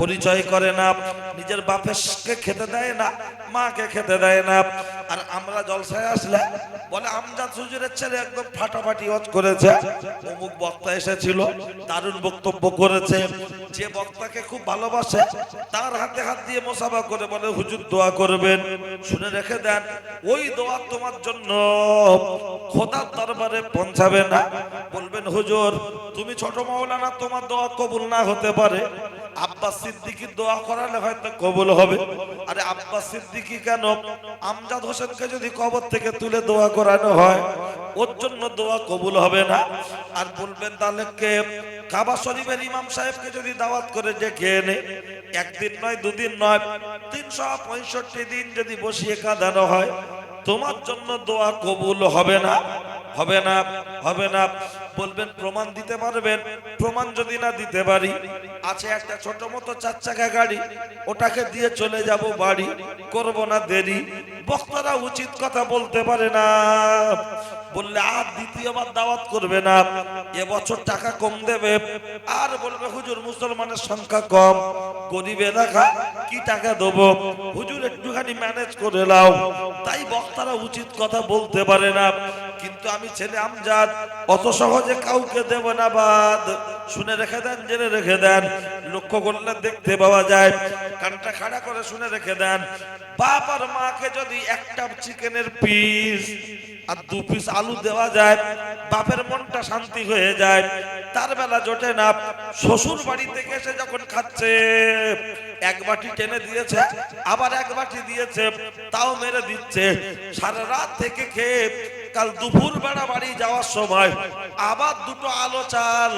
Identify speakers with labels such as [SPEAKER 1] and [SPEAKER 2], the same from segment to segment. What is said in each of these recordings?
[SPEAKER 1] পরিচয় করে না, নিজের বাপেরকে খেতে দেয় না, মাকে খেতে দেয় না। আর আমরা জলসায় আসলে বলে আমজাদ হুজুরের ছেলে একদম ফাটাফাটি ওয়াজ করেছে, অমুক বক্তা এসেছিল, দারুণ বক্তব্য করেছে। যে বক্তাকে খুব ভালোবাসে তার হাতে হাত দিয়ে মোসাফা করে বলে হুজুর দোয়া করবেন। শুনে রেখে দেন, ওই দোয়া তোমার জন্য খোদার দরবারে পৌঁছাবে না। বলবেন হুজুর তুমি ছোট মাওলানা, তোমার দোয়া কবুল না হতে পারে, আব্বাস সিদ্দিকীর দোয়া করালে হয়তো কবুল হবে। আরে আব্বাস সিদ্দিকী কেন, আমজাদ হোসেনকে যদি কবর থেকে তুলে দোয়া করানো হয় ওর জন্য দোয়া কবুল হবে না। আর বলবেন তাহলে কে, কাবা শরীফের ইমাম সাহেবকে যদি দাওয়াত করে ডেকে এনে একদিন নয় দুদিন নয় 365 দিন যদি বসিয়ে কাঁদানো হয় তোমার জন্য দোয়া কবুল হবে না, হবে না, হবে না। বলবেন প্রমাণ দিতে পারবেন? প্রমাণ যদি না দিতে পারি, আছে একটা ছোট মতো 4 চাকা গাড়ি, ওটাকে দিয়ে চলে যাব বাড়ি, করব না দেরি। বক্তারা উচিত কথা বলতে পারে না, বললে আর দ্বিতীয়বার দাওয়াত করবে না, এবছর টাকা কম দেবে। আর বলবে হুজুর মুসলমানের সংখ্যা কম, গরিব এলাকা, কি টাকা দেবো, হুজুর একটুখানি ম্যানেজ করে নাও। তাই বক্তারা উচিত কথা বলতে পারে না। কিন্তু আমি ছেলে আমজাদ, অত সহজে কাউকে দেব না বাদ। শুনে রেখে দেন, জেনে রেখে দেন, লক্ষ্য করলে দেখতে পাওয়া যায়। কানটা খাড়া করে শুনে রেখে দেন, বাপ আর মাকে যদি একটা চিকেনের পিস আর 2 পিস আলু দেওয়া যায়, বাপের মনটা শান্তি হয়ে যায়। তার বেলা জোটে না, শ্বশুর বাড়ি থেকে এসে যখন খাচ্ছে, 1 বাটি টেনে দিয়েছে, আবার 1 বাটি দিয়েছে, তাও মেরে দিচ্ছে। সারা রাত থেকে খেয়ে কাল দুপুর বেলা বাড়ি যাওয়ার সময় আবার 2টো আলো চাল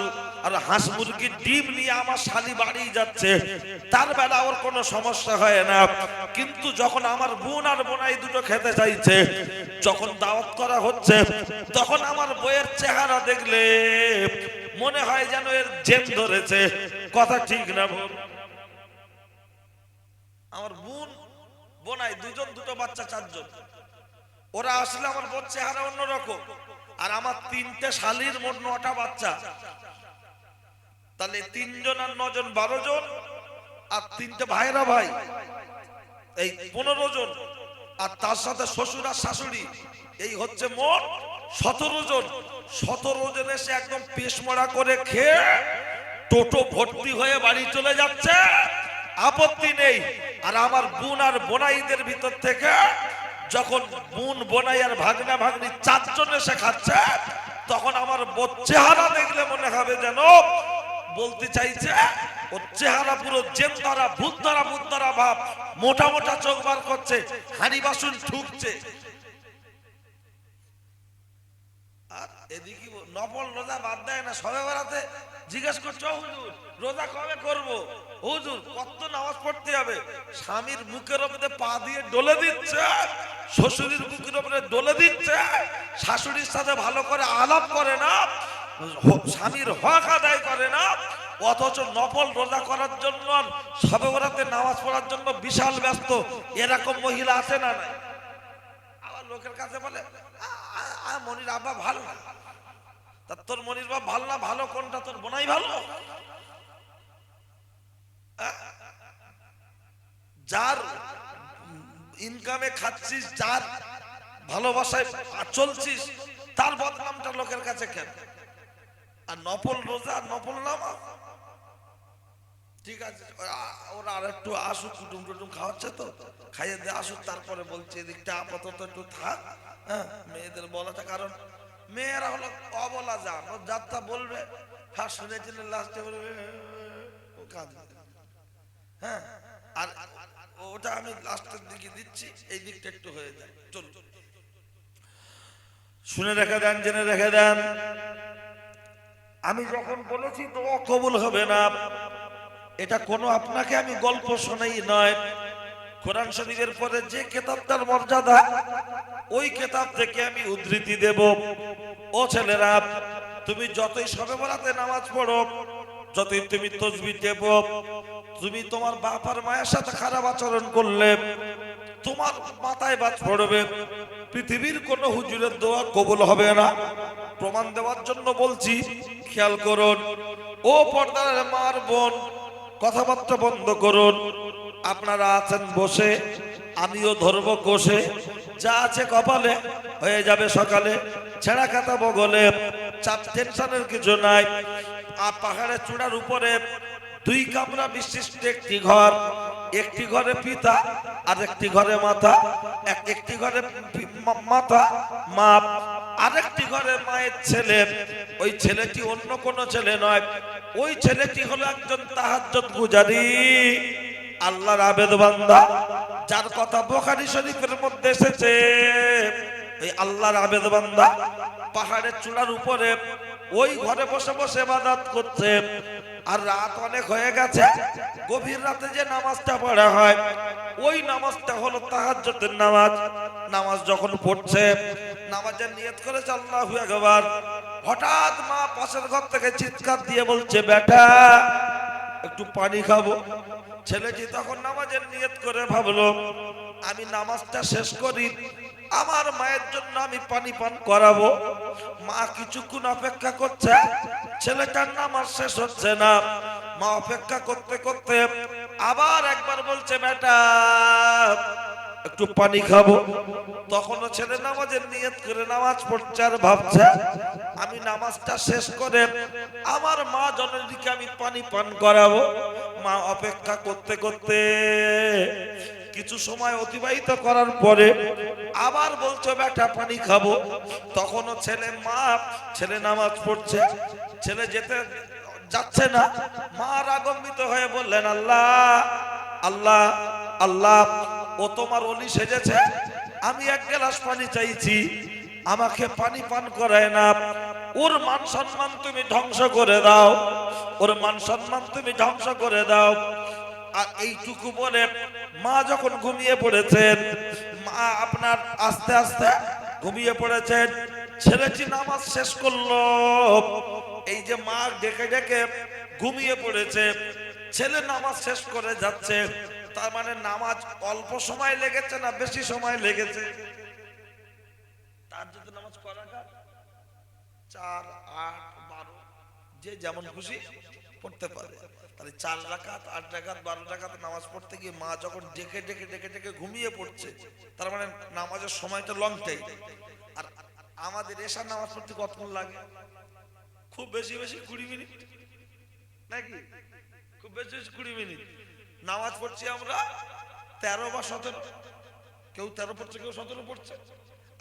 [SPEAKER 1] আর হাঁস মুরগির ডিম নিয়ে আমার শালি বাড়ি যাচ্ছে। তার বেলা ওর কোনো সমস্যা হয় না। কিন্তু যখন আমার বোন আর বোনাই দুটো খেতে চাইছে, যখন দাওয়াত করা হচ্ছে, তখন আমার বইয়ের চেহারা দেখলে মনে হয় যেন এর জেন ধরেছে। কথা ঠিক না ভুল? আমার বোন বোনাই দুজন, 2টো বাচ্চা, 4 জন, ওরা আসলে আমার বোন চেহারা অন্যরকম। আর আমার 3টে শালির মোট 9টা বাচ্চা, তাহলে 3 জন আর 9 জন 12 জন, আর 3টে ভাইরা ভাই, এই 15 জন, আর তার সাথে শ্বশুর আর শাশুড়ি, এই হচ্ছে মোট 17 জন। 17 জন এসে একদম পেশমরা করে খেয়ে টোটো ভর্তি হয়ে বাড়ি চলে যাচ্ছে, আপত্তি নেই। আর আমার বোন আর বোনাইদের ভিতর থেকে যখন বোন বোনাই আর ভাগনা ভাগ্নি 4 জন এসে খাচ্ছে, তখন আমার চেহারা দেখলে মনে হবে যেন বলতে চাইছে ওর চেহারা পুরো জেন ধরা, ভূত ধরা, ভূত ধরা ভাব, মোটা মোটা চোখ বার করছে, হাঁড়ি বাসন ঠুকছে। আর এদিকে নফল রোজা বাদ দেয় না, সবে বেড়াতে জিজ্ঞেস করছো হুজুর রোজা কবে করবো, হুজুর কত নামাজ পড়তে হবে। স্বামীর মুখের উপরে পা দিয়ে ডলে দিচ্ছে, শ্বশুরের মুখের উপরে ডলে দিচ্ছে, শাশুড়ির সাথে ভালো করে আলাপ করে না, স্বামীর হক আদায় করে না, অথচ নফল রোজা করার জন্য, সবে বেড়াতে নামাজ পড়ার জন্য বিশাল ব্যস্ত। এরকম মহিলা আছে না নাই? আবার লোকের কাছে বলে মনির আব্বা ভালো না, তা তোর মনির বাপ ভালো না, ভালো কোনটা, তোর বোনাই ভালো? যার ইনকামে খাচ্ছিস, যার ভালোবাসায় চলছিস, তার বদনামটা লোকের কাছে কেন? আর নফল রোজা, নফল নামাজ, ঠিক আছে ওরা আর একটু আসুক, কুটুম টুটুম খাওয়াচ্ছে তো, খাইয়ে দিয়ে আসুক, তারপরে বলছে এদিকটা আপাতত একটু থাক। হ্যাঁ, মেয়েদের বলাটা, কারণ মেয়েরা হলো অবলা যান, ও যাত্রা বলবে, হ্যাঁ শুনেছিলেন লাস্টে বলবে, হ্যাঁ, আর ওটা আমি লাস্টের দিকে দিচ্ছি, এই দিকটা একটু হয়ে যায়। চল, শুনে রেখে দেন, জেনে রেখে দেন, আমি যখন বলেছি তো কবুল হবে না, এটা কোনো আপনাকে আমি গল্প শোনাই নয়। কোরআন শরীফের পরে যে কিতাবটার মর্যাদা, ওই কিতাব থেকে আমি উদ্ধৃতি দেব। ও ছেলেরা, তুমি যতই সবে বরাতে নামাজ পড়ো, যতই তুমি তাসবিহ দেবো, তুমি তোমার বাপ আর মায়ের সাথে খারাপ আচরণ করলে তোমার মাথায় বাজ পড়বে, পৃথিবীর কোন হুজুরের দোয়া কবুল হবে না। প্রমাণ দেওয়ার জন্য বলছি, খেয়াল করুন। ও পর্দার মার বোন, কথাবার্তা বন্ধ করুন। আপনারা আছেন বসে, আমিও ধরবো কষে, যা আছে কপালে হয়ে যাবে সকালে। ছেঁড়া খাতা বগলে, চাপ টেনশনের কিছু নাই। আর পাহাড়ের চূড়ার উপরে 2 কামরা বিশিষ্ট একটি ঘর। একটি ঘরে পিতা আর একটি ঘরে মাতা, একটি ঘরে মাতা মা, আরেকটি ঘরে মায়ের ছেলে। ওই ছেলেটি অন্য কোনো ছেলে নয়, ওই ছেলেটি হলো একজন তাহাজ্জুদ গুজারি আল্লাহর আবেদ বান্দা, যার কথা বুখারী শরীফের মধ্যে এসেছে। এই আল্লাহর আবেদ বান্দা পাহাড়ের চূড়ার উপরে ওই ঘরে বসে বসে ইবাদত করছে। আর রাত অনেক হয়ে গেছে, গভীর রাতে যে নামাজটা পড়া হয় ওই নামাজটা হলো তাহাজ্জুদের নামাজ। নামাজ যখন পড়ছে, নামাজের নিয়ত করেছে আল্লাহু আকবার, হঠাৎ মা পাশের ঘর থেকে চিৎকার দিয়ে বলছে, বেটা একটু পানি খাবো। ছেলেটি তখন নামাজের নিয়ত করে ভাবলো, আমি নামাজটা শেষ করি, আমার মায়ের জন্য আমি পানি পান করাবো। মা কিছুক্ষণ অপেক্ষা করছে, ছেলেটার নামাজ শেষ হচ্ছে না। মা অপেক্ষা করতে করতে আবার একবার বলছে, বেটা একটু পানি খাবো। তখনও ছেলে নামাজের নিয়ত করে নামাজ পড়ছে আর ভাবছে, আমি নামাজটা শেষ করে আমার মা জননীকে আমি পানি পান করাবো। মা অপেক্ষা করতে করতে কিছু সময় অতিবাহিত করার পরে আবার বলছো, বেটা পানি খাবো। তখনও ছেলে নামাজ পড়ছে, ছেলে যেতে যাচ্ছে না। মা রাগান্বিত হয়ে বললেন, আল্লাহ আল্লাহ আল্লাহ, ও তোমার ওলি সেজেছে, আমি 1 গ্লাস পানি চাইছি, আমাকে পানি পান করায় না। ওর মান সম্মান তুমি ধ্বংস করে দাও, ওর মান সম্মান তুমি ধ্বংস করে দাও। আর এইটুকু বলে মা যখন ঘুমিয়ে পড়েছেন, মা আপনার আস্তে আস্তে ঘুমিয়ে পড়েছেন। ছেলেটি নামাজ শেষ করলো। এই যে মা ডেকে ডেকে ঘুমিয়ে পড়েছে, ছেলে নামাজ শেষ করে যাচ্ছে, তার মানে নামাজ অল্প সময় লেগেছে না বেশি সময় লেগেছে? তার যদি নামাজ করাটা 4, 8, 12 যে যেমন খুশি পড়তে পারে। তাহলে 4 রাকাত, 8 রাকাত, 12 রাকাত নামাজ পড়তে গিয়ে মা যখন ডেকে ডেকে ডেকে ডেকে ঘুমিয়ে পড়ছে, তার মানে নামাজের সময়টা লং টাইম। আর আমাদের এশার নামাজ পড়তে কতক্ষণ লাগে? খুব বেশি বেশি 20 মিনিট নাকি? খুব বেশি বেশি 20 মিনিট। নামাজ পড়ছি আমরা 13 বা 17, কেউ 13 পড়ছে, কেউ 17 পড়ছে,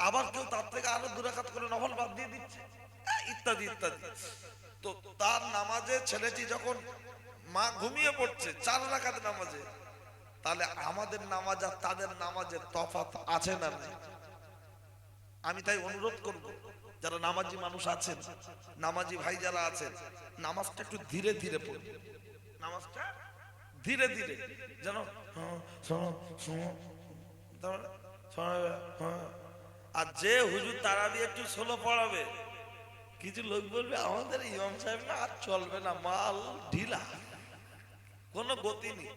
[SPEAKER 1] আবার কেউ তার থেকে আরো 2 রাকাত করে নফল বাদ দিয়ে দিচ্ছে, ইত্যাদি ইত্যাদি। তো তার নামাজে ছেলেটি যখন মা ঘুমিয়ে পড়ছে 4 রাকাত নামাজে, তাহলে আমাদের নামাজ আর তাদের নামাজের তফাৎ আছে না? আমি তাই অনুরোধ করব, যারা নামাজি মানুষ আছেন, নামাজি ভাই যারা আছেন, নামাজটা একটু ধীরে ধীরে পড়বেন। নামাজটা ধীরে ধীরে যেন আর যে হুজুর তারাবি একটু স্লো পড়াবে, কিছু লোক বলবে আমাদের ইমাম সাহেব না আর চলবে না, মাল ঢিলা, কোনো গতি নেই,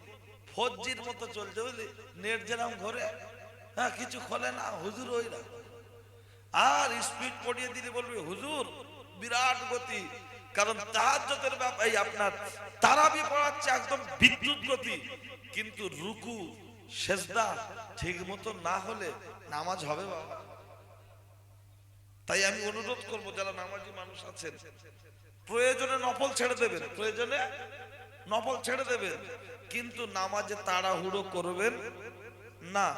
[SPEAKER 1] ফৌজির মতো চলছে, বুঝলি, নেট যেরাম ঘরে, হ্যাঁ কিছু খোলে না, হুজুর ওই না। আর স্পিড পড়িয়ে দিলে বলবে হুজুর বিরাট গতি, কারণ তাহাজ্জুদের ব্যাপারে আপনার তারাবি পড়াচ্ছে একদম বিদ্যুৎ গতি, কিন্তু রুকু সেজদা ঠিক মতো না হলে নামাজ হবে বাবা। তাই আমি অনুরোধ করব, যারা নামাজি মানুষ আছেন, প্রয়োজনে নফল ছেড়ে দেবেন, প্রয়োজনে নফল ছেড়ে দেবেন, কিন্তু নামাজে তাড়াহুড়ো করবেন না।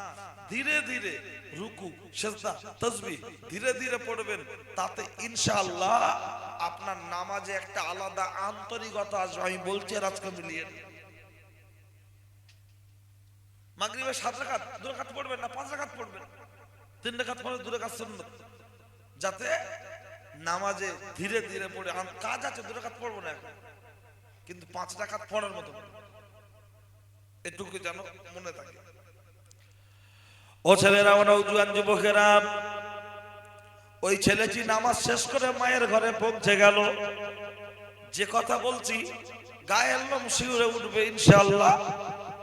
[SPEAKER 1] ধীরে ধীরে রুকু সেজদা তাসবিহ ধীরে ধীরে পড়বেন, তাতে ইনশাআল্লাহ আপনার নামাজে একটা আলাদা আন্তরিকতা আসবে। আমি বলছি আর আজকে মিলিয়ে মাগরিবে 7 রাকাত 2 রাকাত পড়বেন না, 5 রাকাত পড়বেন, 3 রাকাত পড়ে 2 রাকাত সুন্নাত, যাতে নামাজে ধীরে ধীরে পড়ে। কাজ আছে 2 রাকাত পড়বো না এখন, কিন্তু 5 রাকাত পড়ার মতো এটুকু যেন মনে থাকে। ও ছেলেরা, নওজোয়ান যুবকেরা, ওই ছেলেটি নামাজ শেষ করে মায়ের ঘরে পৌঁছে গেল। যে কথা বলছি গায়ের লোম শিউরে উঠবে ইনশাআল্লাহ।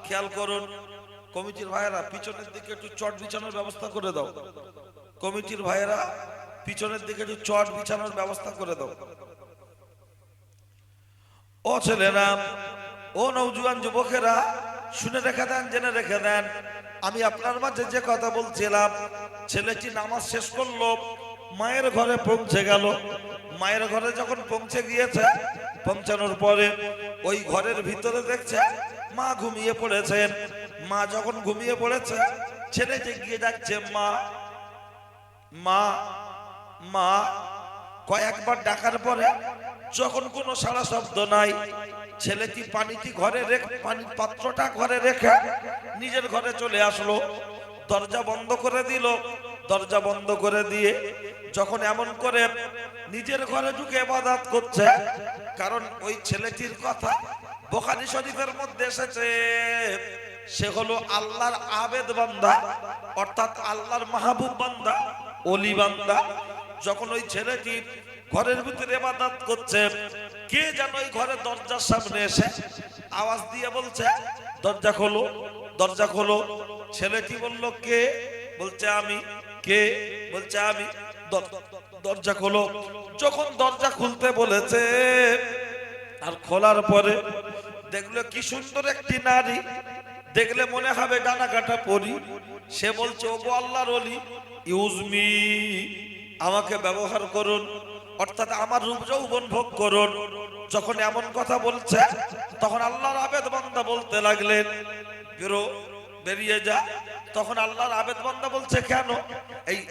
[SPEAKER 1] খেয়াল করুন, কমিটির ভাইয়েরা পিছনের দিকে একটু চট বিছানোর ব্যবস্থা করে দাও। কমিটির ভাইয়েরা পিছনের দিকে একটু চট বিছানোর ব্যবস্থা করে দাও। ও ছেলেরা, ও নওজোয়ান যুবকেরা, শুনে রেখে দেন, জেনে রেখে দেন, আমি আপনার মাঝে যে কথা বলছিলাম, ছেলেটি নামাজ শেষ করলো, মায়ের ঘরে পৌঁছে গেল। মায়ের ঘরে যখন পৌঁছে গিয়েছে, পৌঁছানোর পরে ওই ঘরের ভিতরে দেখছে মা ঘুমিয়ে পড়েছেন। মা যখন ঘুমিয়ে পড়েছে, ছেলেটি গিয়ে ডাকছে মা মা মা। কয়েকবার ডাকার পরে যখন কোনো সাড়া শব্দ নাই, ছেলেটি পানিটি ঘরে রেখে, পানির পাত্রটা ঘরে রেখে নিজের ঘরে চলে আসলো। দরজা বন্ধ করে দিল। দরজা বন্ধ করে দিয়ে যখন এমন করে নিজের ঘরে ঢুকে ইবাদত করছে, কারণ ওই ছেলেটির কথা বুখারী শরীফের মধ্যে এসেছে, সে হলো আল্লাহর আবেদ বান্দা, অর্থাৎ আল্লাহর মাহবুব বান্দা, ওলি বান্দা। যখন ওই ছেলেটি ঘরের ভিতরে ইবাদত করছে, কে যেন ওই ঘরের দরজার সামনে এসে আওয়াজ দিয়ে বলছে দরজা খোলো, দরজা খোলো। ছেলেটি বলল কে? বলছে আমি। কে? বলছে আমি। দরজা খোলো। যখন দরজা খুলতে বলেছে আর খোলার পরে দেখলো কি সুন্দর একটি নারী, দেখলে মনে হবে ডানা কাটা পরি। সে বলছে ওগো আল্লাহর ওলি, ইউজমি, আমাকে ব্যবহার করুন, অর্থাৎ আমার রূপ যৌবন ভোগ করুন। যখন এমন কথা বলছে, তখন আল্লাহর আবেদ বান্দা বলতে লাগলেন বেরো, বেরিয়ে যা। তখন আল্লাহর আবেদ বান্দা বলছে কেন?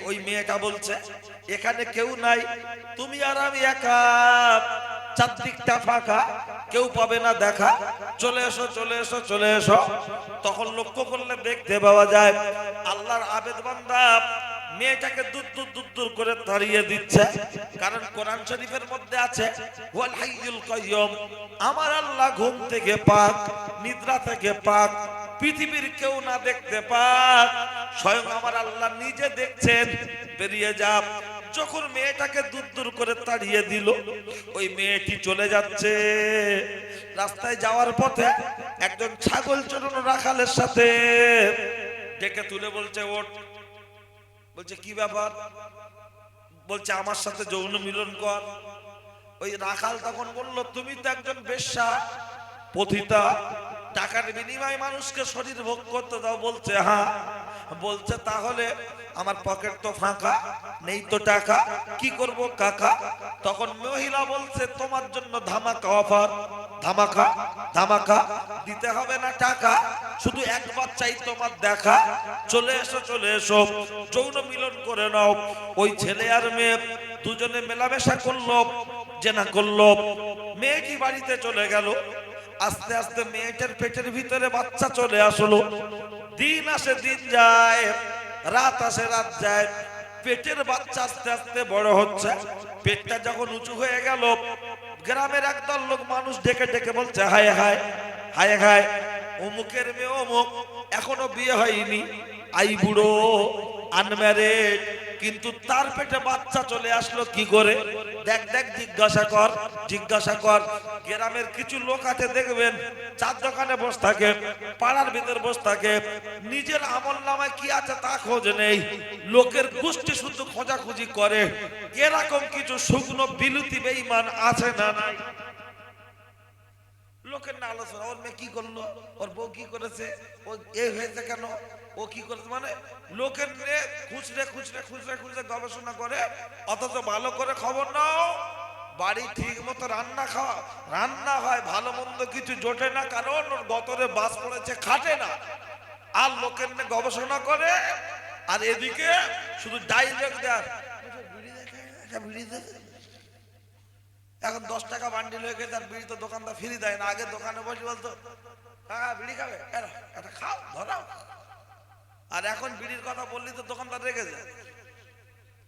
[SPEAKER 1] ওই মেয়েটা বলছে এখানে কেউ নাই, তুমি আর আমি একা, চারদিকটা ফাঁকা, কেউ পাবে না দেখা, চলে এসো চলে এসো চলে এসো। তখন লক্ষ্য করলে দেখতে পাওয়া যায় আল্লাহর আবেদ বান্দা মেয়েটাকে দূর দূর দূর দূর করে তাড়িয়ে দিচ্ছে। কারণ কোরআন শরীফের মধ্যে আছে ওয়াল হাইয়ুল কাইয়ুম, আমার আল্লাহ ঘুম থেকে পাক, নিদ্রা থেকে পাক, পৃথিবীর কেউ না দেখতে পাক, স্বয়ং আমার আল্লাহ নিজে দেখছেন, বেরিয়ে যা। যখন মেয়েটাকে দূর দূর করে তাড়িয়ে দিল, ওই মেয়েটি চলে যাচ্ছে। রাস্তায় যাওয়ার পথে একজন ছাগল চড়ানো রাখালের সাথে ডেকে তুলে বলছে ওঠ। বলছে কি ব্যাপার? বলছে আমার সাথে যৌন মিলন কর। ওই রাখাল তখন বলল তুমি তো একজন বেশ্যা, পতিতা, টাকার বিনিময়ে মানুষকে শরীর ভোগ করতে দাও। বলছে হ্যাঁ। বলছে তাহলে আমার পকেট তো ফাঁকা, নেই তো টাকা, কি করব কাকা? তখন মহিলা বলছে তোমার জন্য ধামাকা অফার, ধামাকা ধামাকা, দিতে হবে না টাকা, শুধু একবার চাই তোমার দেখা, চলে এসো চলে এসো, যৌন মিলন করে নাও। ওই ছেলে আর মেয়ে দুজনে মেলামেশা করলো, জেনা করলো। মেয়েটি বাড়িতে চলে গেল। আস্তে আস্তে মেয়েটার পেটের ভিতরে বাচ্চা চলে আসলো। দিন আসে দিন যায়, রাত আসে রাত যায়, পেটের বাচ্চা আস্তে আস্তে বড় হচ্ছে। পেটটা যখন উঁচু হয়ে গেল, গ্রামের একদল লোক মানুষ ডেকে ডেকে বলছে হায় হায় হায় হায়, অমুকের মেয়ে অমুক, এখনো বিয়ে হয়নি, আই বুড়ো, আনম্যারেড, কিন্তু তার পেটে বাচ্চা চলে আসলো কি করে? দেখ দেখ, জিজ্ঞাসা কর, জিজ্ঞাসা কর। গ্রামের কিছু লোক আছে দেখবেন চার দোকানে বসে থাকে, পাড়ার ভিতর বসে থাকে, নিজের আমল নামায় কি আছে তা খোঁজ নেই, লোকের গোষ্ঠী শুধু খোঁজাখুঁজি করে। এরকম কিছু শুকনো বিলুতি বেঈমান আছে না নাই? লোকের না আলোচনা, ওর মেয়ে কি করলো, ওর বউ কি করেছে, ও এ হয়েছে কেন, ও কি করেছে, মানে লোকের নিয়ে খুচরে খুচরে খুচরে খুচরে গবেষণা করে, অথচ ভালো করে খবর নাও। বাড়ি ঠিক মতো রান্না খাওয়া রান্না হয়, ভালো মন্দ কিছু জোটে না, কারণ ওর গতরে বাস পড়েছে খাটে না। আর লোকের নিয়ে গবেষণা করে, আর এদিকে শুধু ডাইরেক্ট দেয় বিড়ি দেখে। এখন 10 টাকা বান্ডিল হয়ে গেছে, আর বিড়ি তো দোকানদার ফ্রি দেয় না। আগে দোকানে বসে বলতো হ্যাঁ বিড়ি খাবে, এটা খাও ধরাও। আর এখন বিড়ির কথা বললি তো দোকানদার রেগে যায়।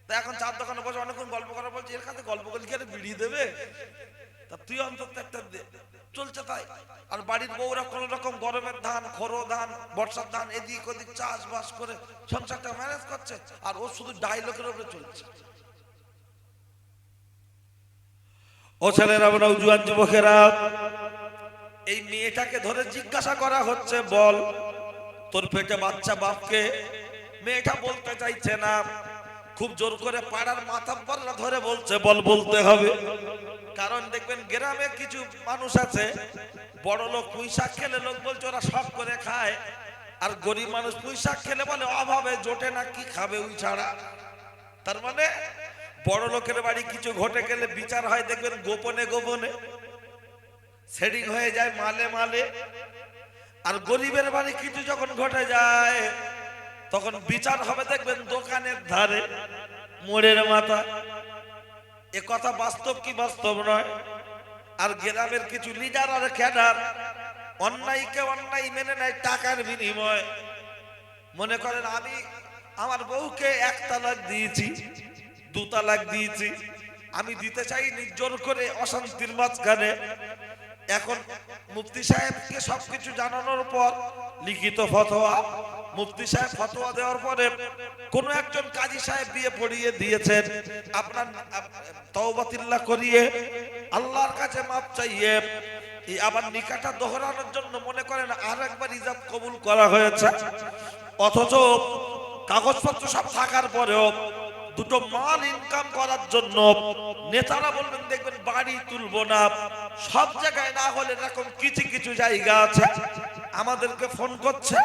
[SPEAKER 1] তা এখন চার দোকানে বসে অনেকক্ষণ গল্প করা, বলছে এর কাছে গল্প করলে কি বিড়ি দেবে, তা তুই অন্তত একটা দে। চলছে তাই। আর বাড়ির বউরা কোন রকম গরমের ধান, খোরো ধান, বর্ষার ধান এদিক ওদিক চাষবাস করে সংসারটা ম্যানেজ করছে, আর ও শুধু ডায়লগের উপরে চলছে। ও ছেলেরা, নওজোয়ান যুবকেরা, এই মেয়েটাকে ধরে জিজ্ঞাসা করা হচ্ছে বল তোর পেটে বাচ্চা বাপকে? মেয়েটা বলতে চাইছে না। খুব জোর করে পাড়ার মাথাব্বররা ধরে বলছে বল বলতে হবে। কারণ দেখবেন গ্রামে কিছু মানুষ আছে বড় লোক পুঁই শাক খেলে লোক বলছে ওরা শখ করে খায়, আর গরিব মানুষ পুঁই শাক খেলে বলে অভাবে জোটে না, কি খাবে ওই ছাড়া। তার মানে বড় লোকের বাড়ি কিছু ঘটে গেলে বিচার হয় দেখবেন গোপনে গোপনে, সেটিং হয়ে যায় মালে মালে। আর গরিবের বাড়ি কিছু যখন ঘটে যায় তখন বিচার হবে দেখবেন দোকানের ধারে, মোড়ের মাথা। এ কথা বাস্তব কি বাস্তব নয়? আর গ্রামের কিছু লিডার আর ক্যাডার অন্যায়কে অন্যায় মেনে নেয় টাকার বিনিময়। মনে করেন আমি আমার বউকে 1 তালাক দিয়েছি, 2 তালাক দিয়েছি, আমি দিতে চাই জোর করে অশান্তির মাঝখানে। এখন মুফতি সাহেবকে সবকিছু জানানোর পর লিখিত ফতোয়া, মুফতি সাহেব ফতোয়া দেওয়ার পরে কোন একজন কাজী সাহেব বিয়ে পড়িয়ে দিয়েছেন, আপনার তওবাতিল্লাহ করিয়ে আল্লাহর কাছে মাপ চাইয়ে আবার নিকাহটা দোহরানোর জন্য মনে করেন আরেকবার ইজাব কবুল করা হয়েছে। অথচ কাগজপত্র সব থাকার পরেও দুটো মাল ইনকাম করার জন্য নেতারা বলবেন দেখবেন বাড়ি তুলবো না। সব জায়গায় না হলে এরকম কিছু কিছু জায়গা আছে, আমাদেরকে ফোন করছে,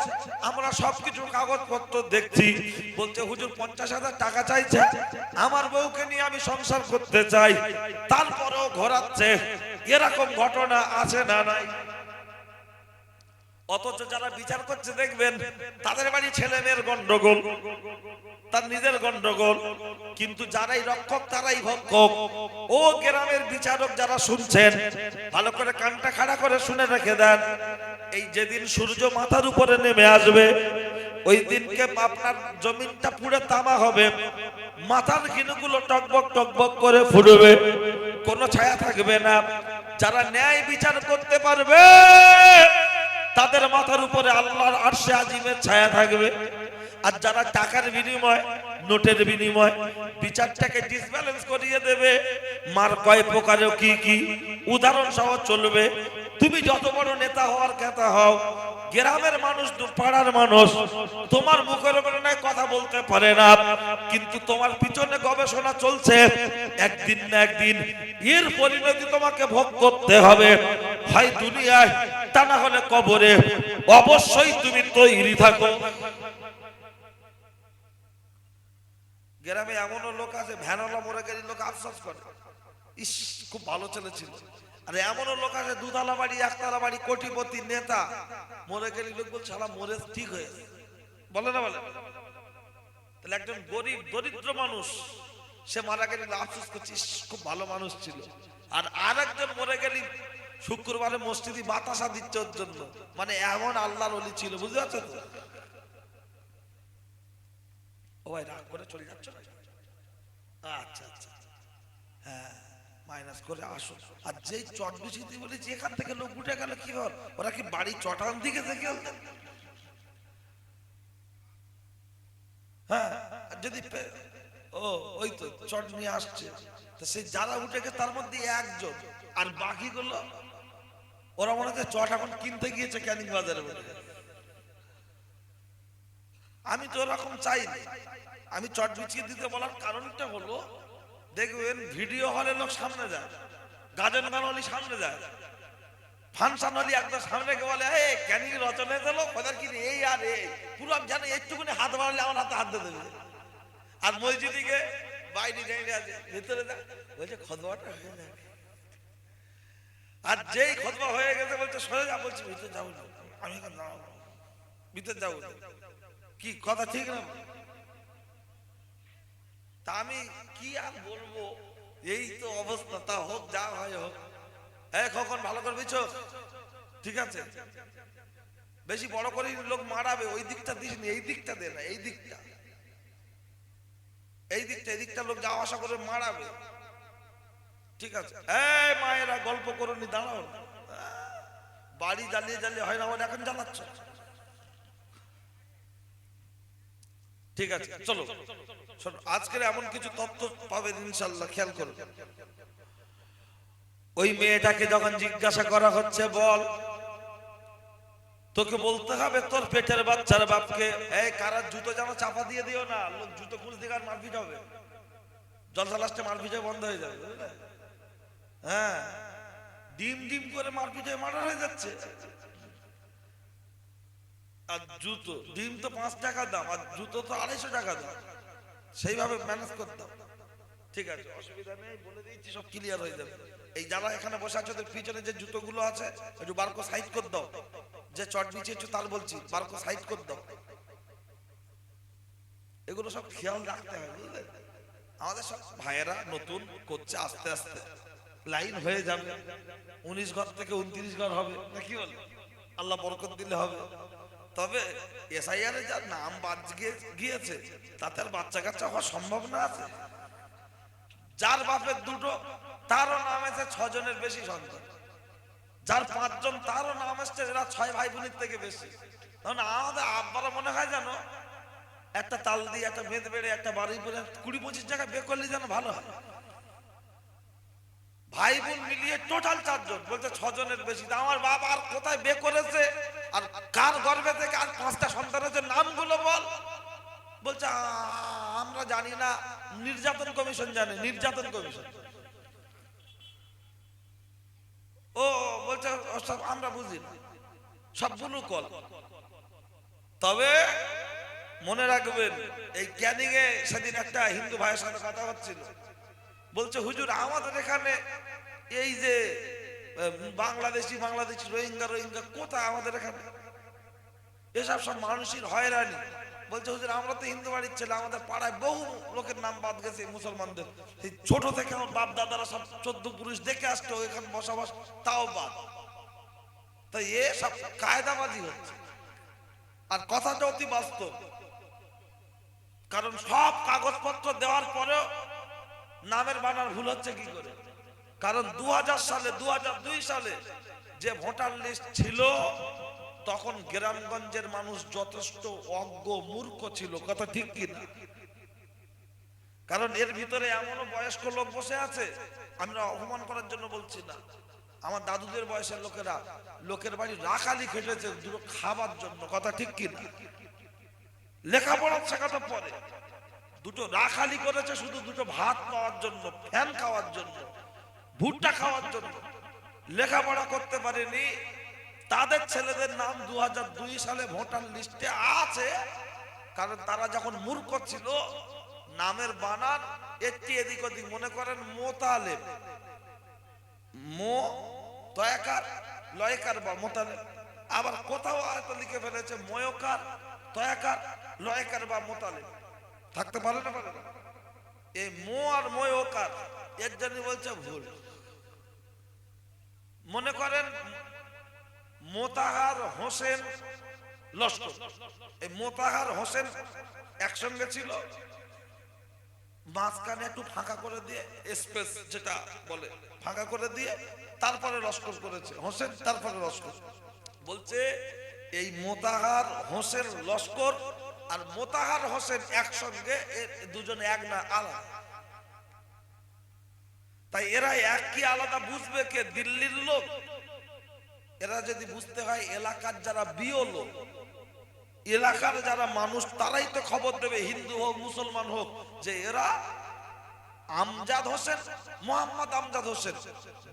[SPEAKER 1] আমরা সবকিছু কাগজপত্র দেখছি, বলছে হুজুর 50,000 টাকা চাইছে, আমার বউকে নিয়ে আমি সংসার করতে চাই, তারপরেও ঘোরাচ্ছে। এরকম ঘটনা আছে না নাই? অথচ যারা বিচার করছে দেখবেন তাদের বাড়ি ছেলে মেয়ের গন্ডগোল, তার নিজের গন্ডগোল, কিন্তু যারাই রক্ষক তারাই ভক্ষক। ও গ্রামের বিচারক যারা শুনছেন ভালো করে কানটা খাড়া করে শুনে রেখে দেন। এই যেদিন সূর্য মাথার উপরে নেমে আসবে ওই দিনকে আপনার জমিনটা পুরো তামা হবে, মাথার গিনুগুলো টকবক টকবক করে ফুটবে, কোনো ছায়া থাকবে না। যারা ন্যায় বিচার করতে পারবে তাদের মাথার উপরে আল্লাহর আরশে আজিমের ছায়া থাকবে। আর যারা টাকার বিনিময়, নোটের বিনিময় বিচারটাকে ডিসব্যালেন্স করিয়ে দেবে, মার কয় প্রকারে কি কি উদাহরণ সহ চলবে। তুমি যত বড় নেতা হওয়ার কথা হও, গ্রামের মানুষ, পাড়ার মানুষ তোমার মুখের উপরে নয় কথা বলতে পারে না, কিন্তু তোমার পিছনে গবেষণা চলছে, একদিন না একদিন এর পরিণতি তোমাকে ভোগ করতে হবে, হয় দুনিয়ায় তা না হলে কবরে। অবশ্যই তুমি তৈরি থাকো। গ্রামে এমনও লোক আছে ভ্যানওয়ালা মরে গেলে লোক আফসোস করে, ইস খুব ভালো ছেলে ছিল। আর এমনও লোক আছে 2 তালা বাড়ি, 1 তালা বাড়ি, কোটিপতি নেতা, মরে গেলে লোক বলছে শালা মরে ঠিক হয়েছে, বলে না বলে? তাহলে একজন গরিব দরিদ্র মানুষ সে মারা গেলে আফসোস করছিস খুব ভালো মানুষ ছিল। আর আরেকজন মরে গেলে শুক্রবারে মসজিদে বাতাসা দিচ্ছে ওর জন্য, মানে এমন আল্লাহর ওলি ছিল, বুঝতে পারছো তো? ও ভাই রাগ করে চলে যাচ্ছ না? আচ্ছা আচ্ছা, হ্যাঁ মাইনাস করে আসো। আর যেই চট বিছিতে বলি যেখান থেকে লোক উঠে গেল কি বল, ওরা কি বাড়ি চটান দিকে থেকে হ্যাঁ, যদি ও ওই তো চট নিয়ে আসছে, তো সেই যারা উঠে গেছে তার মধ্যে একজন, আর বাকিগুলো ওরা মনে হচ্ছে চট এখন কিনতে গিয়েছে ক্যানিং বাজারে বলে। আমি তো ওরকম চাইনি, আমি চট বিছিয়ে দিতে বলার কারণটা হলো দেখবেন ভিডিও হলে লোক সামনে যায়, গাজন গান হলি সামনে যায়, ফাংশন হলি একদম সামনে গিয়ে বলে এই ক্যানিং রচনা দিল ওদের কি এই আর এই পুরো আমি জানি একটুখানি হাত বাড়ালে আমার হাতে হাত দিয়ে দেবে। আর মসজিদে গিয়ে বাইরে যাই আছে ভিতরে যা বলছে খতবাটা হয়ে যাবে, আর যেই খতবা হয়ে গেছে বলছে সরে যা, বলছে ভিতরে যাবো না, আমি ভিতরে যাবো, কি কথা ঠিক না? তা আমি কি আর বলবো, এই তো অবস্থা, তা হোক যা হয় হোক। কখন ভালো করে বুঝছো, ঠিক আছে? বেশি বড় করে লোক মারাবে ওই দিকটা দিস নি, এই দিকটা দে না, এই দিকটা, এই দিকটা, এই দিকটা লোক যাওয়া আসা করে মারাবে, ঠিক আছে? এই মায়েরা গল্প করুন, দাঁড়াও, বাড়ি জ্বালিয়ে জ্বালিয়ে হয় না, এখন জ্বালাচ্ছ, ঠিক আছে? চলো আজকের এমন কিছু তথ্য পাবেন ইনশাআল্লাহ, খেয়াল করুন। ওই মেয়েটাকে যখন জিজ্ঞাসা করা হচ্ছে বল তোকে বলতে হবে তোর পেটের বাচ্চার বাপকে, এই কারার জুতো যেন চাপা দিয়ে দিও না, লোক জুতো খুঁজ দিকে আর মারপিট হবে, জলসা লাস্টে মারপিট বন্ধ হয়ে যাবে, বুঝলে? হ্যাঁ, ডিম ডিম করে মারপিট হয়ে মার্ডার হয়ে যাচ্ছে। আর জুতো, ডিম তো 5 টাকা দাম, আর জুতো তো 250 টাকা দাম, সেইভাবে ম্যানেজ করতে হবে। ঠিক আছে, অসুবিধা নেই, বলে দিয়েছি, সব ক্লিয়ার হয়ে যাবে। এই যারা এখানে বসে আছে ওদের পিছনে যে জুতোগুলো আছে একটু বারকো সাইড করে দাও, যে চট বিছিয়েছো তার বলছি বারকো সাইড করে দাও। এগুলো সব খেয়াল রাখতে হবে, বুঝলে? আমাদের সব ভাইয়েরা নতুন করছে, আস্তে আস্তে লাইন হয়ে যাবে, 19 ঘর থেকে 29 ঘর হবে, না কি বলে? আল্লাহ বরকত দিলে হবে। তবে এসআইআর এ যার নাম বাদ গিয়েছে তাতে আর বাচ্চা কাচ্চা হওয়ার সম্ভাবনা আছে? যার বাপের দুটো তারও নাম আছে 6 জনের বেশি সন্তান, যার 5 জন তারও নাম আসছে, এরা 6 ভাই বোনের থেকে বেশি। তখন আমাদের আব্বারা মনে হয় যেন একটা তাল দিয়ে একটা বেঁধ বেড়ে একটা বাড়ি বলে 20-25 জায়গায় বে করলে যেন ভালো হয়। ভাই বোন মিলিয়ে টোটাল 4 জন, বলছে 6 জনের বেশি। আমার বাবা আর কোথায় বে করেছে আর কার গর্ভে থেকে আর 5টা সন্তান হয়েছে, নামগুলো বল। বলছে আমরা জানি না, নির্যাতন কমিশন জানে, নির্যাতন কমিশন। ও বলছে সব আমরা বুঝি না, সব বুলু কল। তবে মনে রাখবেন, এই ক্যানিং এ সেদিন একটা হিন্দু ভাইয়ের সাথে কথা হচ্ছিল, বলছে হুজুর আমাদের এখানে এই যে বাংলাদেশি রোহিঙ্গা কোথায় আমাদের এখানে, এসব সব মানুষের হয়রানি। বলছে হুজুর আমরা তো হিন্দু বাড়ির ছেলে, আমাদের পাড়ায় বহু লোকের নাম বাদ গেছে মুসলমানদের, সেই ছোট থেকে আমার বাপ দাদারা সব 14 পুরুষ দেখে আসতো এখানে বসবাস, তাও বাদ। তাই এ সব কায়দাবাজি হচ্ছে, আর কথাটা অতি বাস্তব। কারণ সব কাগজপত্র দেওয়ার পরেও নামের বানার ভুল হচ্ছে কি করে? কারণ 2000 সালে 2002 সালে যে ভোটার লিস্ট ছিল তখন গ্রামগঞ্জের মানুষ যথেষ্ট অজ্ঞ মূর্খ ছিল, কথা ঠিক কিনা? কারণ এর ভিতরে এমনও বয়স্ক লোক বসে আছে, আমরা অপমান করার জন্য বলছি না, আমার দাদুদের বয়সের লোকেরা লোকের বাড়ি রাখালি খেটেছে দুটো খাবার জন্য, কথা ঠিক কিনা? লেখাপড়া শেখাতে পরে দুটো রাখালি করেছে শুধু দুটো ভাত পাওয়ার জন্য, ফ্যান খাওয়ার জন্য, ভুট্টা খাওয়ার জন্য, লেখাপড়া করতে পারেনি। তাদের ছেলেদের নাম 2002 সালে ভোটার লিস্টে আছে, কারণ তারা যখন মূর্খ ছিল নামের বানান একটি এদিক ওদিক, মনে করেন মোতালেব, মো তয়াকার লয়কার বা মোতালেব, আবার কোথাও হয়তো লিখে ফেলেছে ময়কার তয়াকার লয়কার বা মোতালেব, থাকতে পারে না, পারে না? এই মো আর ময়কার এর জন্য বলছে ভুল। মনে করেন মোতাহার হোসেন লস্কর, এই মোতাহার হোসেন একসঙ্গে ছিল, মাঝখানে একটু ফাঁকা করে দিয়ে স্পেস যেটা বলে ফাঁকা করে দিয়ে তারপরে লস্কর করেছে হোসেন, তারপরে লস্কর। বলছে এই মোতাহার হোসেন লস্কর আর মোতাহার হোসেন একসঙ্গে, দুজনে এক না, আলাদা। তাই এরা এক কি আলাদা বুঝবে কে? দিল্লির লোক। এরা যদি বুঝতে হয় এলাকার যারা বিও লোক, এলাকার যারা মানুষ, তারাই তো খবর দেবে, হিন্দু হোক মুসলমান হোক, যে এরা আমজাদ হোসেন, মোহাম্মদ আমজাদ হোসেন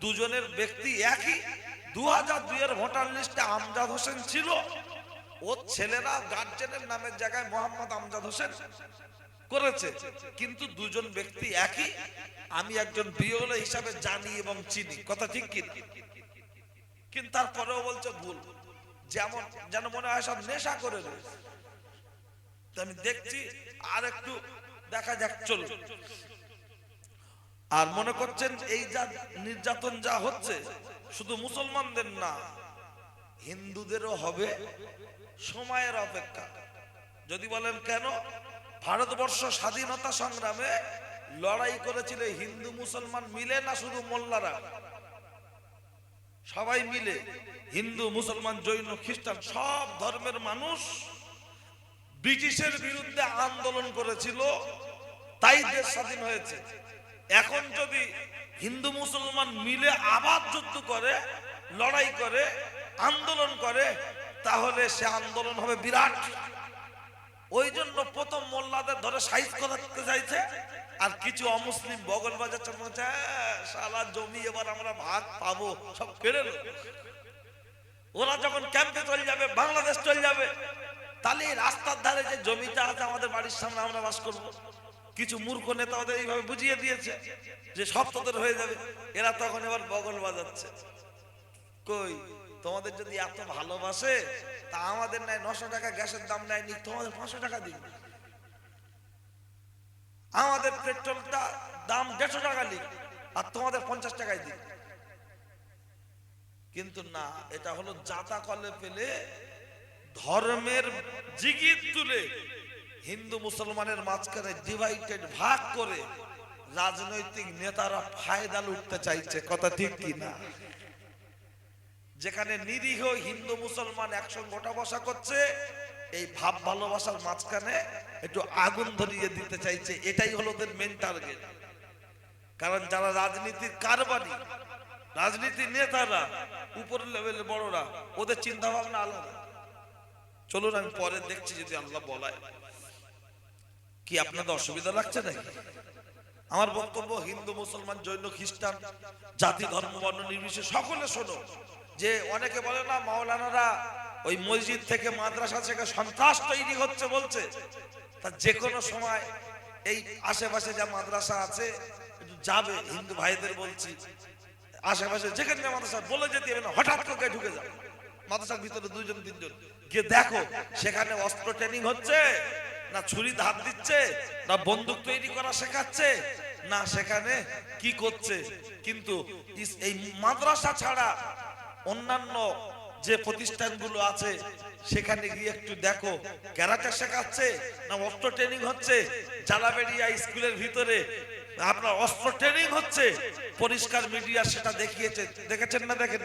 [SPEAKER 1] দুজনের ব্যক্তি একই। 2002 এর ভোটার লিস্টে আমজাদ হোসেন ছিল, ওর ছেলেরা গার্জেনের নামের জায়গায় মোহাম্মদ আমজাদ হোসেন করেছে, কিন্তু দুজন ব্যক্তি একই। আমি একজন বিওলো হিসাবে জানি এবং চিনি, কথা ঠিক কি? কিন্তু তারপরেও বলছে ভুল, যেমন যেন মনে হয় সব নেশা করে রয়েছে। আমি দেখছি আর একটু দেখা যাক, চলুন। আর মনে করছেন এই যা নির্যাতন যা হচ্ছে শুধু মুসলমানদের না, হিন্দুদেরও হবে, সময়ের অপেক্ষা। যদি বলেন কেন, ভারতবর্ষ স্বাধীনতা সংগ্রামে লড়াই করেছিল হিন্দু মুসলমান মিলে না শুধু মোল্লারা? সবাই মিলে, হিন্দু মুসলমান জৈন খ্রিস্টান সব ধর্মের মানুষ ব্রিটিশের বিরুদ্ধে আন্দোলন করেছিল, তাই দেশ স্বাধীন হয়েছে। এখন যদি হিন্দু মুসলমান মিলে আবার যুদ্ধ করে, লড়াই করে, আন্দোলন করে, তাহলে সে আন্দোলন হবে বিরাট। ওই জন্য প্রথম মোল্লাদের ধরে সাইজ করতে চাইছে, আর কিছু অমুসলিম বগল বাজাচ্ছে, শালা জমি এবার আমরা ভাগ পাবো, সব কেড়ে নেব। ওরা যখন ক্যাম্পে চলে যাবে, বাংলাদেশ চলে যাবে, তাহলে রাস্তার ধারে যে জমিটা আছে আমাদের বাড়ির সামনে আমরা বাস করব। কিছু মূর্খ নেতা ওদের এইভাবে বুঝিয়ে দিয়েছে যে সব তোদের হয়ে যাবে। এরা তখন এবার বগল বাজাচ্ছে, কই তোমাদের যদি এত ভালোবাসে তা আমাদের নাই 900 টাকা গ্যাসের দাম নেয়নি, তোমাদের 500 টাকা দিন। আমাদের পেট্রোলটা দাম 150 টাকা লিখ, আর তোমাদের 50 টাকায় দিন। কিন্তু না, এটা হলো জাতা কলে পেলে ধর্মের জিগির তুলে হিন্দু মুসলমানের মাঝখানে ডিভাইডেড ভাগ করে রাজনৈতিক নেতারা ফায়দা লুটতে চাইছে। কথা ঠিক কি না? যেখানে নিরীহ হিন্দু মুসলমান একসঙ্গে ওঠা বসা করছে, এই ভাব ভালোবাসার মাঝখানে একটু আগুন ধরিয়ে দিতে চাইছে। এটাই হলো ওদের মেন টার্গেট। কারণ যারা রাজনীতির কারবারি, রাজনীতির নেতারা, উপরের লেভেলে বড়রা, ওদের চিন্তা ভাবনা আলাদা। চলুন আমি পরে দেখছি যদি আল্লাহ বলায়। কি আপনাদের অসুবিধা লাগছে নাকি? আমার বক্তব্য হিন্দু মুসলমান জৈন খ্রিস্টান জাতি ধর্ম বর্ণ নির্বিশেষে সকলে শোনো। যে অনেকে বলে না মাওলানারা ওই মসজিদ থেকে মাদ্রাসা থেকে সন্ত্রাস তৈরি হচ্ছে বলছে, তা যে কোনো সময় এই আশেপাশে যা মাদ্রাসা আছে যাবে, হিন্দু ভাইদের বলছি, আশেপাশে যেখানে মাদ্রাসা বলে যেতে হবে না, হঠাৎ করে ঢুকে যাবে মাদ্রাসার ভিতরে 2-3 জন গিয়ে দেখো সেখানে অস্ত্র ট্রেনিং হচ্ছে না, ছুরি ধার দিচ্ছে না, বন্দুক তৈরি করা শেখাচ্ছে না, সেখানে কি করছে। কিন্তু এই মাদ্রাসা ছাড়া অন্যান্য যে প্রতিষ্ঠানগুলো আছে সেখানে গিয়ে একটু দেখো ক্যারাটে শেখাচ্ছে না অস্ত্র ট্রেনিং হচ্ছে। জালাবেড়িয়া স্কুলের ভিতরে আপনার অস্ত্র ট্রেনিং হচ্ছে, পরিষ্কার মিডিয়া সেটা দেখিয়েছে। দেখেছেন না? দেখেন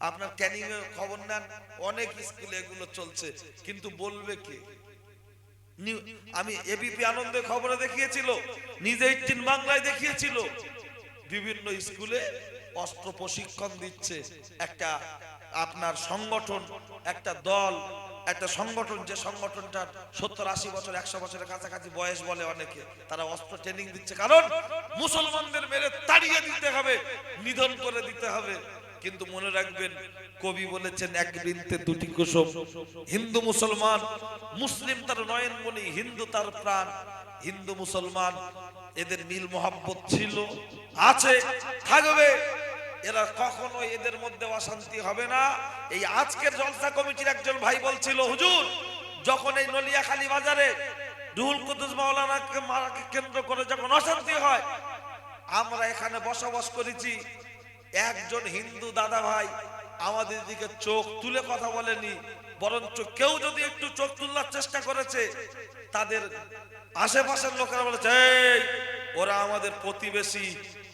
[SPEAKER 1] আপনার ট্রেনিং এর খবর নেন, অনেক স্কুলে এগুলো চলছে, কিন্তু বলবে কে? আমি এবিপি আনন্দে খবরে দেখিয়েছিল, নিজে 18 বাংলায় দেখিয়েছিল, বিভিন্ন স্কুলে অস্ত্র প্রশিক্ষণ দিচ্ছে একটা আপনার সংগঠন, একটা দল, একটা সংগঠন, যে সংগঠনটা 70-80 বছর 100 বছরের কাছাকাছি বয়স বলে অনেকে, তারা অস্ত্র ট্রেনিং দিচ্ছে। কারণ মুসলমানদের মেরে তাড়িয়ে দিতে হবে, নিধন করে দিতে হবে। কিন্তু মনে রাখবেন, কবি বলেছেন এক বৃন্তে দুটি কুসুম। হিন্দু মুসলমান, মুসলিম তার নয়নমণি, হিন্দু তার প্রাণ। হিন্দু মুসলমান এদের মিল মোহাব্বত ছিল, আছে, থাকবে। এরা কখনো এদের মধ্যে অশান্তি হবে না। এই আজকের জলসা কমিটির একজন ভাই বলছিল, হুজুর যখন এই নলিয়াখালী বাজারে রুহুল কুদ্দুস মাওলানাকে মারাকে কেন্দ্র করে যখন অশান্তি হয়, আমরা এখানে বসবাস করেছি, একজন হিন্দু দাদা ভাই আমাদের দিকে চোখ তুলে কথা বলেনি, বরঞ্চ কেউ যদি একটু চোখ তুলার চেষ্টা করেছে, তাদের আশেপাশের লোকেরা বলেছে এই ওরা আমাদের প্রতিবেশী,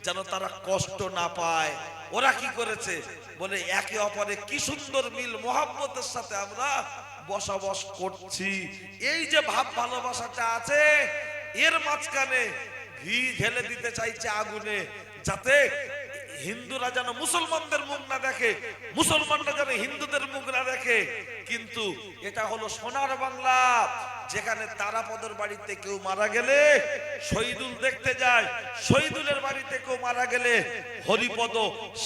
[SPEAKER 1] যেন তারা কষ্ট না পায়। ওরা কি করেছে বলে একে অপরে কি সুন্দর মিল মোহাব্বতের সাথে আমরা বসবাস করছি। এই যে ভাব ভালোবাসাটা আছে, এর মাঝখানে ঘি ঢেলে দিতে চাইছে আগুনে, যাতে হিন্দুরা যেন মুসলমানদের মুখ না দেখে, মুসলমানরা যেন হিন্দুদের মুখ না দেখে। কিন্তু এটা হলো সোনার বাংলা, যেখানে তারাপদর বাড়িতে কেউ মারা গেলে শহীদুল দেখতে যায়, শহীদুলের বাড়িতে কেউ মারা গেলে হরিপদ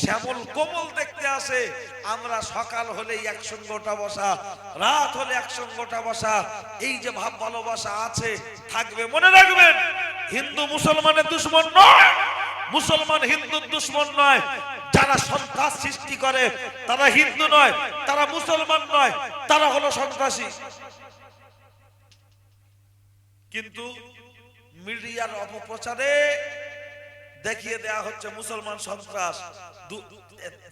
[SPEAKER 1] শ্যামল কোমল দেখতে আসে। আমরা সকাল হলেই একসঙ্গে ওঠা বসা, রাত হলে একসঙ্গে ওঠা বসা। এই যে ভাব ভালোবাসা আছে, থাকবে। মনে রাখবেন, হিন্দু মুসলমানের দুশ্মন নয়, মুসলমান হিন্দুর দুশ্মন নয়। যারা সন্ত্রাস সৃষ্টি করে তারা হিন্দু নয়, তারা মুসলমান নয়, তারা হলো সন্ত্রাসী। কিন্তু মিডিয়ার অপপ্রচারে দেখিয়ে দেয়া হচ্ছে মুসলমান সন্ত্রাস।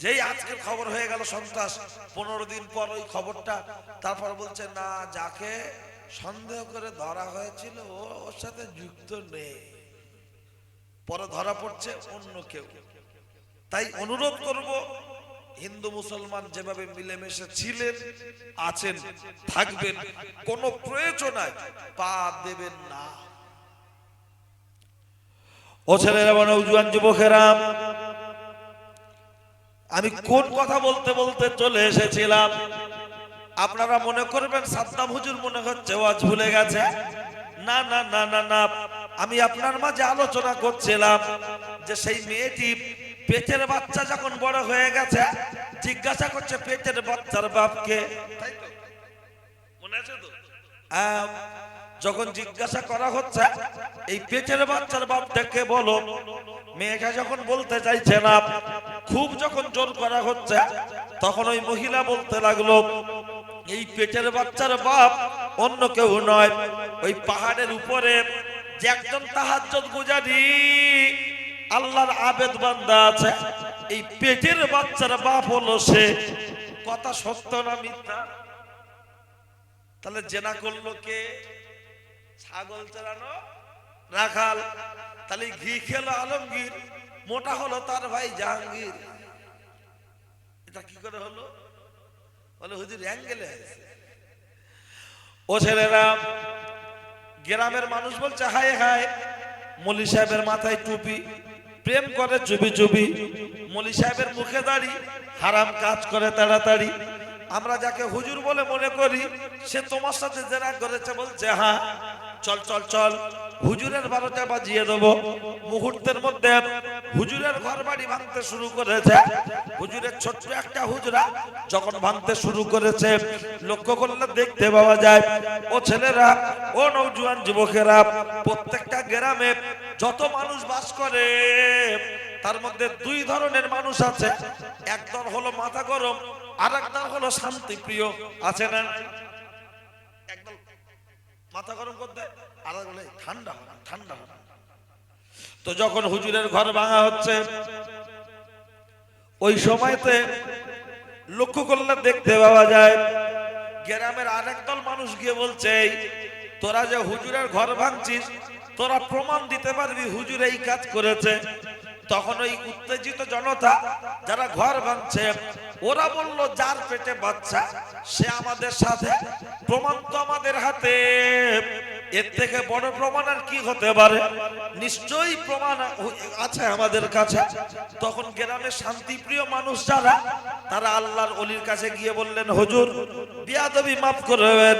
[SPEAKER 1] যেই আজকের খবর হয়ে গেল সন্ত্রাস, 15 দিন পর ওই খবরটা, তারপর বলছে না যাকে সন্দেহ করে ধরা হয়েছিল ওর সাথে যুক্ত নেই, পরে ধরা পড়ছে অন্য কেউ। তাই অনুরোধ করব, হিন্দু মুসলমান যেভাবে মিলেমিশে ছিলেন, আছেন, থাকবেন, কোনো প্রয়োজনায় পা দেবেন না। ও ছেলেরা, নওজোয়ান যুবকেরা, আমি কোন কথা বলতে বলতে চলে এসেছিলাম? আপনারা মনে করবেন সাদ্দাম হুজুর মনে হচ্ছে ওয়াজ ভুলে গেছে। না না না না না, আমি আপনার মাঝে আলোচনা করছিলাম যে সেই মেয়েটি পেটের বাচ্চা যখন বড় হয়ে গেছে জিজ্ঞাসা করছে পেটের বাচ্চার বাপকে, তাই তো মনে আছে তো? যখন জিজ্ঞাসা করা হচ্ছে এই পেটের বাচ্চার বাপটাকে বলো, মেয়েটা যখন বলতে চাইছে না, খুব যখন জোর করা হচ্ছে তখন ওই মহিলা বলতে লাগলো এই পেটের বাচ্চার বাপ অন্য কেউ নয়, ওই পাহাড়ের উপরে যে একজন তাহাজ্জুদ গুজারি আল্লাহর আবেদ বান্দা আছে, এই পেটের বাচ্চার বাপ হলো সে। কথা সত্য না মিথ্যা? তাহলে জেনা করলো কে? ছাগল চড়ানো রাখাল। তাহলে ঘি খেলো আলমগীর, মোটা হলো তার ভাই জাহাঙ্গীর। এটা কি করে হলো? বলে হুজুর অ্যাঙ্গেলে আছে। ও ছেলেরা, গ্রামের মানুষ বলছে হায় হায় মলি সাহেবের মাথায় টুপি, প্রেম করে চুপি চুপি, মলি সাহেবের মুখে দাড়ি, হারাম কাজ করে তাড়াতাড়ি। আমরা যাকে হুজুর বলে মনে করি সে তোমার সাথে জেনা করেছে। বলছে হ্যাঁ, চল চল চল, হুজুরের 12টা বাজিয়ে দেবো। মুহূর্তের মধ্যে হুজুরের ঘর বাড়ি ভাঙতে শুরু করেছে। হুজুরের ছোট্ট একটা হুজরা যখন ভাঙতে শুরু করেছে, লক্ষ্য করলে দেখতে পাওয়া যায় ও ছেলেরা, ও নওজোয়ান যুবকেরা, প্রত্যেকটা গ্রামে যত মানুষ বাস করে তার মধ্যে দুই ধরনের মানুষ আছে। একদল হলো মাথা গরম, আর একদল হলো শান্তি প্রিয়। আছে না? একদল মাথা গরম করতে, আর বলে ঠান্ডা ঠান্ডা। তো যখন হুজুরের ঘর ভাঙা হচ্ছে ওই সময়তে লক্ষ্য করলে দেখতে পাওয়া যায় গ্রামের আরেক দল মানুষ গিয়ে বলছে তোরা যে হুজুরের ঘর ভাঙছিস, তোরা প্রমাণ দিতে পারবি হুজুর এই কাজ করেছে? তখন ওই উত্তেজিত জনতা যারা ঘর ভাঙছে ওরা বলল যার পেটে বাচ্চা সে আমাদের সাথে, প্রমাণ তো আমাদের হাতে, এর থেকে বড় প্রমাণ আর কি হতে পারে? নিশ্চয়ই প্রমাণ আছে আমাদের কাছে। তখন গ্রামের শান্তিপ্রিয় মানুষ যারা, তারা আল্লাহর ওলির কাছে গিয়ে বললেন হুজুর বিয়াদবি মাফ করবেন,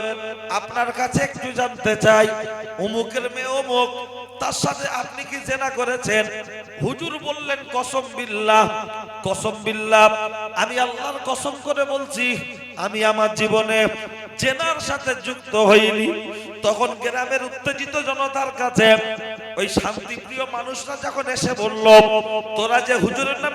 [SPEAKER 1] আপনার কাছে একটু জানতে চাই, অমুকের মেয়ে অমুক, তার সাথে আপনি কি জেনা করেছেন? হুজুর বললেন কসম বিল্লাহ, কসম বিল্লাহ, আমি আল্লাহর কসম করে বলছি আমি আমার জীবনে জেনার সাথে যুক্ত হইনি। তখন গ্রামের উত্তেজিত জনতার কাছে ওই শান্তিপ্রিয় মানুষরা যখন এসে বলল তোরা যে হুজুরের নামে